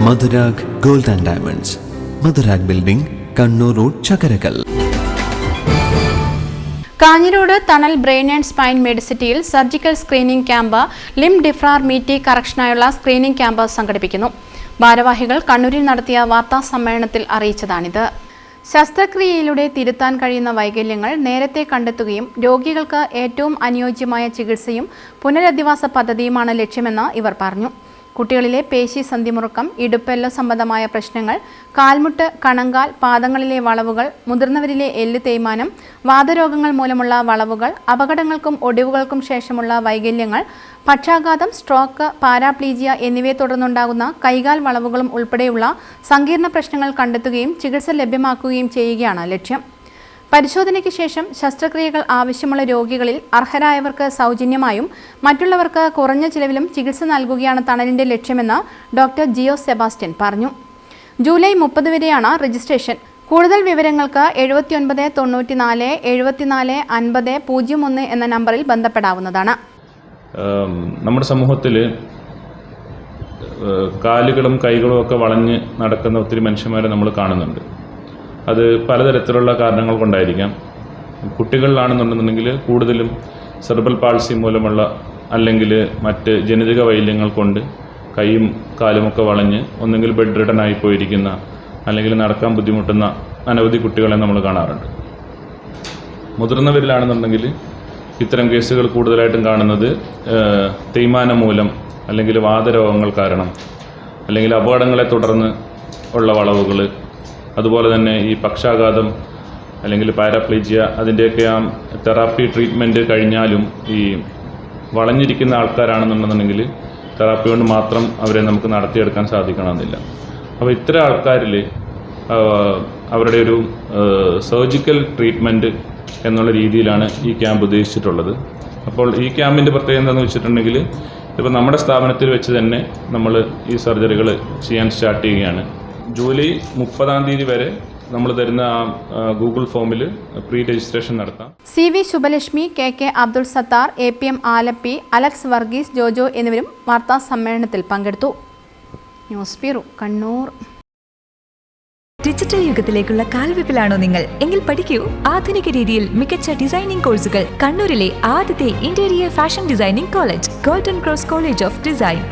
Madhurag gold and diamonds, Madhurag building, Kannur road, Chakkarakkal. Kanhirode Thanal brain and spine മെഡിസിറ്റിയിൽ surgical screening camp, limb deformity കറക്ഷനായുള്ള screening camp സംഘടിപ്പിക്കുന്നു. ഭാരവാഹികൾ കണ്ണൂരിൽ നടത്തിയ വാർത്താ സമ്മേളനത്തിൽ അറിയിച്ചതാണിത്. ശസ്ത്രക്രിയയിലൂടെ തിരുത്താൻ കഴിയുന്ന വൈകല്യങ്ങൾ നേരത്തെ കണ്ടെത്തുകയും രോഗികൾക്ക് ഏറ്റവും അനുയോജ്യമായ ചികിത്സയും പുനരധിവാസ പദ്ധതിയുമാണ് ലക്ഷ്യമെന്ന് ഇവർ പറഞ്ഞു. കുട്ടികളിലെ പേശി സന്ധിമുറുക്കം, ഇടുപ്പെല്ല് സംബന്ധമായ പ്രശ്നങ്ങൾ, കാൽമുട്ട്, കണങ്കാൽ, പാദങ്ങളിലെ വളവുകൾ, മുതിർന്നവരിലെ എല്ല് തേയ്മാനം, വാതരോഗങ്ങൾ മൂലമുള്ള വളവുകൾ, അപകടങ്ങൾക്കും ഒടിവുകൾക്കും ശേഷമുള്ള വൈകല്യങ്ങൾ, പക്ഷാഘാതം, സ്ട്രോക്ക്, പാരാപ്ലീജിയ എന്നിവയെ തുടർന്നുണ്ടാകുന്ന കൈകാൽ വളവുകളും ഉൾപ്പെടെയുള്ള സങ്കീർണ പ്രശ്നങ്ങൾ കണ്ടെത്തുകയും ചികിത്സ ലഭ്യമാക്കുകയും ചെയ്യുകയാണ് ലക്ഷ്യം. പരിശോധനയ്ക്ക് ശേഷം ശസ്ത്രക്രിയകൾ ആവശ്യമുള്ള രോഗികളിൽ അർഹരായവർക്ക് സൗജന്യമായും മറ്റുള്ളവർക്ക് കുറഞ്ഞ ചിലവിലും ചികിത്സ നൽകുകയാണ് തണലിന്റെ ലക്ഷ്യമെന്ന് ഡോക്ടർ ജിയോ സെബാസ്റ്റ്യൻ പറഞ്ഞു. ജൂലൈ 30 വരെയാണ് രജിസ്ട്രേഷൻ. കൂടുതൽ വിവരങ്ങൾക്ക് 79 94 74 50 01 എന്ന നമ്പറിൽ ബന്ധപ്പെടാവുന്നതാണ്. നമ്മുടെ സമൂഹത്തിൽ കാലുകളും കൈകളും ഒക്കെ വളഞ്ഞ് നടക്കുന്ന ഒത്തിരി മനുഷ്യന്മാരെ നമ്മൾ കാണുന്നുണ്ട്. അത് പലതരത്തിലുള്ള കാരണങ്ങൾ കൊണ്ടായിരിക്കാം. കുട്ടികളിലാണെന്നുണ്ടെന്നുണ്ടെങ്കിൽ കൂടുതലും സെറിബ്രൽ പാൾസി മൂലമുള്ള അല്ലെങ്കിൽ മറ്റ് ജനിതക വൈകല്യങ്ങൾ കൊണ്ട് കൈയും കാലുമൊക്കെ വളഞ്ഞ് ഒന്നുകിൽ ബെഡ് റിഡൻ ആയി പോയിരിക്കുന്ന അല്ലെങ്കിൽ നടക്കാൻ ബുദ്ധിമുട്ടുന്ന അനവധി കുട്ടികളെ നമ്മൾ കാണാറുണ്ട്. മുതിർന്നവരിലാണെന്നുണ്ടെങ്കിൽ ഇത്തരം കേസുകൾ കൂടുതലായിട്ടും കാണുന്നത് തേയ്മാനം മൂലം അല്ലെങ്കിൽ വാതരോഗങ്ങൾ കാരണം അല്ലെങ്കിൽ അപകടങ്ങളെ തുടർന്ന് ഉള്ള വളവുകൾ, അതുപോലെ തന്നെ ഈ പക്ഷാഘാതം അല്ലെങ്കിൽ പാരാപ്ലീജിയ, അതിൻ്റെയൊക്കെ ആ തെറാപ്പി ട്രീറ്റ്മെൻറ്റ് കഴിഞ്ഞാലും ഈ വളഞ്ഞിരിക്കുന്ന ആൾക്കാരാണെന്നുണ്ടെന്നുണ്ടെങ്കിൽ തെറാപ്പി കൊണ്ട് മാത്രം അവരെ നമുക്ക് നടത്തിയെടുക്കാൻ സാധിക്കണമെന്നില്ല. അപ്പോൾ ഇത്തരം ആൾക്കാരിൽ അവരുടെ ഒരു സർജിക്കൽ ട്രീറ്റ്മെൻറ്റ് എന്നുള്ള രീതിയിലാണ് ഈ ക്യാമ്പ് ഉദ്ദേശിച്ചിട്ടുള്ളത്. അപ്പോൾ ഈ ക്യാമ്പിൻ്റെ പ്രത്യേകത എന്താണെന്ന് വെച്ചിട്ടുണ്ടെങ്കിൽ ഇപ്പോൾ നമ്മുടെ സ്ഥാപനത്തിൽ വെച്ച് തന്നെ നമ്മൾ ഈ സർജറികൾ ചെയ്യാൻ സ്റ്റാർട്ട് ചെയ്യുകയാണ്. ജൂലൈ 30 വരെ നമ്മൾ തരുന്ന ഗൂഗിൾ ഫോമിൽ പ്രീ രജിസ്ട്രേഷൻ നടത്താം. CV Shubhalakshmi, KK Abdul Sathar, APM Alleppey, Alex Varghese, Jojo എന്നിവരും വാർത്താ സമ്മേളനത്തിൽ പങ്കെടുത്തു. News bureau, Kannur. ഡിജിറ്റൽ യുഗത്തിലേക്കുള്ള കാൽവെപ്പിലാണോ നിങ്ങൾ? എങ്കിൽ പഠിക്കൂ. ആധുനിക രീതിയിൽ മികച്ച ഡിസൈനിംഗ് കോഴ്സുകൾ. കണ്ണൂരിലെ ആദ്യത്തെ interior fashion designing college, golden cross college of design.